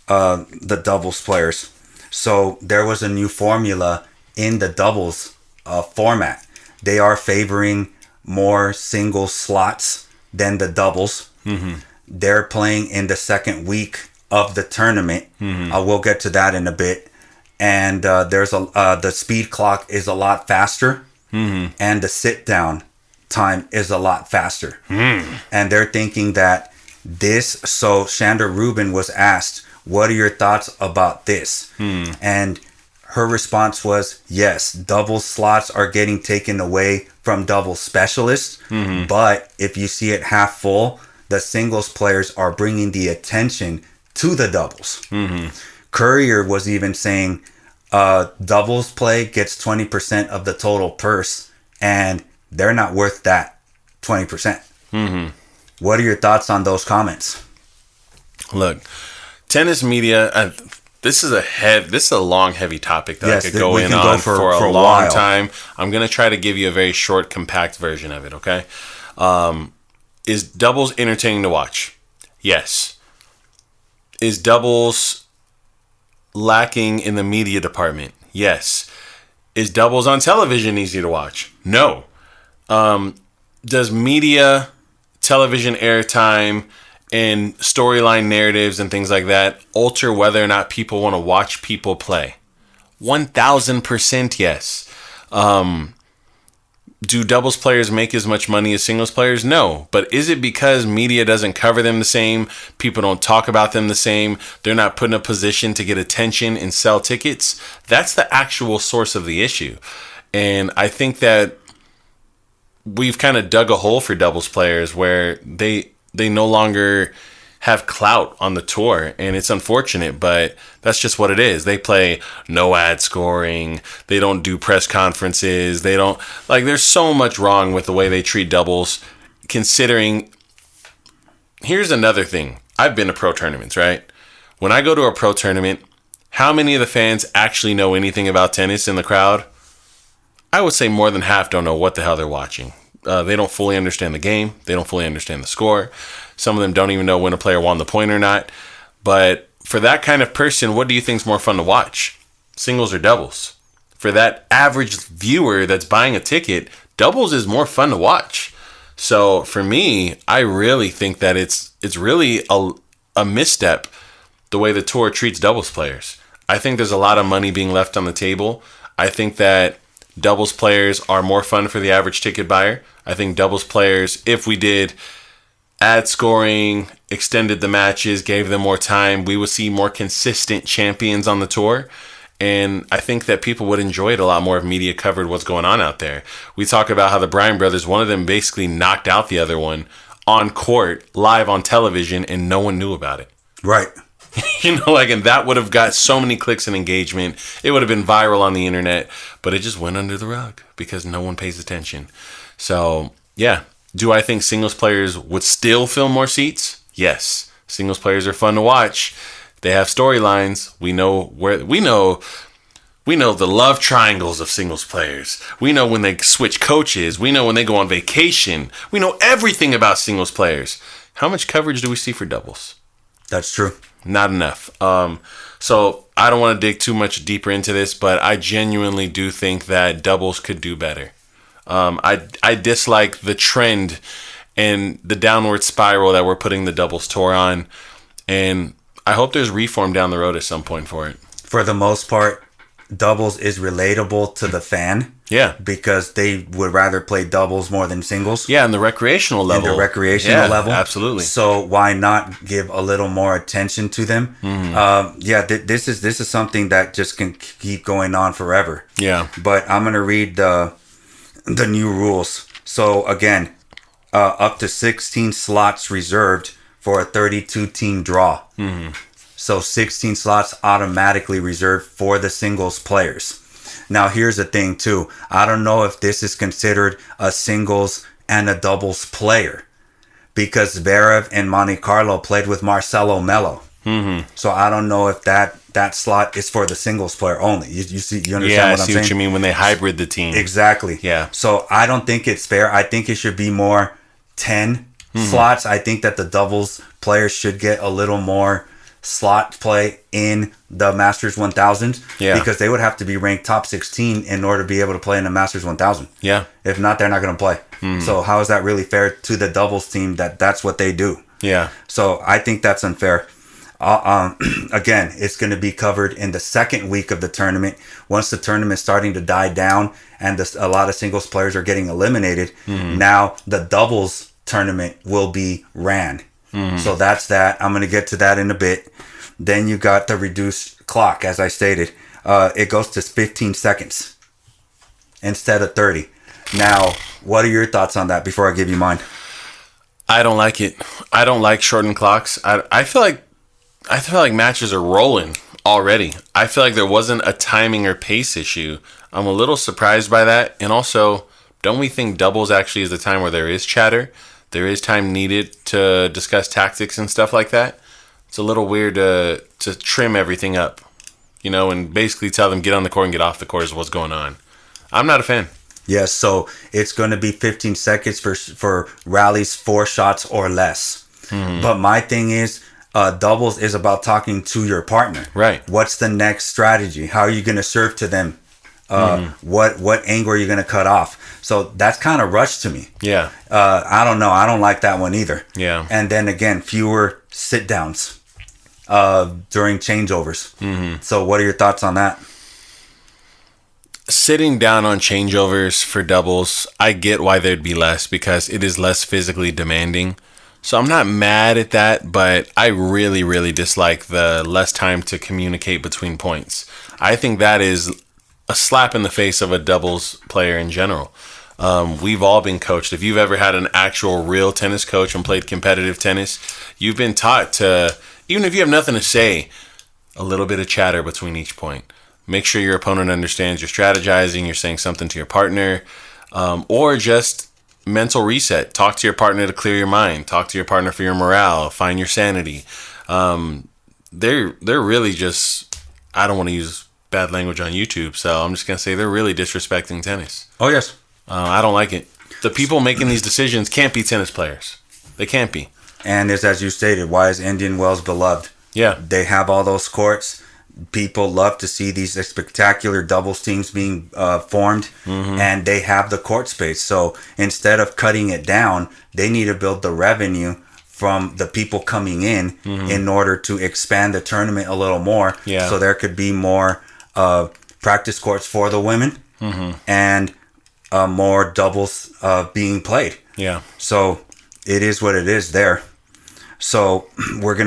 the doubles players. So there was a new formula in the doubles format. They are favoring more single slots than the doubles. They're playing in the second week of the tournament. We'll get to that in a bit. And there's the speed clock is a lot faster, and the sit down time is a lot faster. And they're thinking that this. So Shander Rubin was asked, "What are your thoughts about this?" And her response was, "Yes, double slots are getting taken away from double specialists, but if you see it half full, the singles players are bringing the attention to the doubles." Courier was even saying doubles play gets 20% of the total purse, and they're not worth that 20%. What are your thoughts on those comments? Look, tennis media, this is a long, heavy topic that I could go in on for a long time. I'm going to try to give you a very short, compact version of it, okay? Is doubles entertaining to watch? Yes. Is doubles lacking in the media department? Yes. Is doubles on television easy to watch? No. Does media, television airtime, and storyline narratives and things like that alter whether or not people want to watch people play? 1000% yes. Do doubles players make as much money as singles players? No. But is it because media doesn't cover them the same? People don't talk about them the same? They're not put in a position to get attention and sell tickets? That's the actual source of the issue. And I think that we've kind of dug a hole for doubles players where they no longer have clout on the tour, and it's unfortunate, but that's just what it is. They play no ad scoring. They don't do press conferences. They don't, like, there's so much wrong with the way they treat doubles, considering, here's another thing. I've been to pro tournaments, right? When I go to a pro tournament, how many of the fans actually know anything about tennis in the crowd? I would say more than half don't know what the hell they're watching. They don't fully understand the game. They don't fully understand the score. Some of them don't even know when a player won the point or not. But for that kind of person, what do you think is more fun to watch? Singles or doubles? For that average viewer that's buying a ticket, doubles is more fun to watch. So for me, I really think that it's really a misstep the way the tour treats doubles players. I think there's a lot of money being left on the table. I think that doubles players are more fun for the average ticket buyer. I think doubles players, if we did ad scoring, extended the matches, gave them more time, we would see more consistent champions on the tour. And I think that people would enjoy it a lot more if media covered what's going on out there. We talk about how the Bryan brothers, one of them basically knocked out the other one on court, live on television, and no one knew about it. Right. And that would have got so many clicks and engagement. It would have been viral on the internet, but it just went under the rug because no one pays attention. So, yeah. Do I think singles players would still fill more seats? Yes. Singles players are fun to watch. They have storylines. We know the love triangles of singles players. We know when they switch coaches. We know when they go on vacation. We know everything about singles players. How much coverage do we see for doubles? That's true. Not enough. So I don't want to dig too much deeper into this, but I genuinely do think that doubles could do better. I dislike the trend and the downward spiral that we're putting the doubles tour on, and I hope there's reform down the road at some point for it. For the most part, doubles is relatable to the fan. Yeah. Because they would rather play doubles more than singles. Yeah, on the recreational level. Level. Absolutely. So why not give a little more attention to them? This is something that just can keep going on forever. Yeah. But I'm going to read the new rules. So again, up to 16 slots reserved for a 32-team draw. So 16 slots automatically reserved for the singles players. Now, here's the thing, too. I don't know if this is considered a singles and a doubles player because Zverev and Monte Carlo played with Marcelo Melo. So I don't know if that slot is for the singles player only. You understand what I'm saying? Yeah, I see what you mean when they hybrid the team. Exactly. Yeah. So I don't think it's fair. I think it should be more 10 slots. I think that the doubles players should get a little more slot play in the Masters 1000 Yeah. because they would have to be ranked top 16 in order to be able to play in the Masters 1000. Yeah. If not, they're not going to play. So how is that really fair to the doubles team that that's what they do? Yeah. So I think that's unfair. Again, it's going to be covered in the second week of the tournament. Once the tournament's starting to die down and a lot of singles players are getting eliminated, now the doubles tournament will be ran. So that's that. I'm going to get to that in a bit. Then you got the reduced clock, as I stated. It goes to 15 seconds instead of 30. Now, what are your thoughts on that before I give you mine? I don't like it. I don't like shortened clocks. I feel like matches are rolling already. I feel like there wasn't a timing or pace issue. I'm a little surprised by that. And also, don't we think doubles actually is the time where there is chatter? There is time needed to discuss tactics and stuff like that. It's a little weird to trim everything up, and basically tell them get on the court and get off the court is what's going on. I'm not a fan. Yes, so it's going to be 15 seconds for rallies, 4 shots or less. But my thing is, doubles is about talking to your partner. Right. What's the next strategy? How are you going to serve to them? What angle are you going to cut off? So that's kind of rushed to me. Yeah. I don't know. I don't like that one either. Yeah. And then again, fewer sit downs during changeovers. So what are your thoughts on that? Sitting down on changeovers for doubles, I get why there'd be less because it is less physically demanding. So I'm not mad at that, but I really, really dislike the less time to communicate between points. I think that is a slap in the face of a doubles player in general. We've all been coached. If you've ever had an actual real tennis coach and played competitive tennis, you've been taught to, even if you have nothing to say, a little bit of chatter between each point. Make sure your opponent understands you're strategizing, you're saying something to your partner, or just mental reset. Talk to your partner to clear your mind. Talk to your partner for your morale. Find your sanity. They're really just, I don't want to use bad language on YouTube, so I'm just going to say they're really disrespecting tennis. Oh, yes. I don't like it. The people making these decisions can't be tennis players. They can't be. And it's as you stated, why is Indian Wells beloved? Yeah. They have all those courts. People love to see these spectacular doubles teams being formed, and they have the court space. So instead of cutting it down, they need to build the revenue from the people coming in order to expand the tournament a little more. Yeah. So there could be more practice courts for the women and more doubles being played. Yeah. So it is what it is there. So we're going to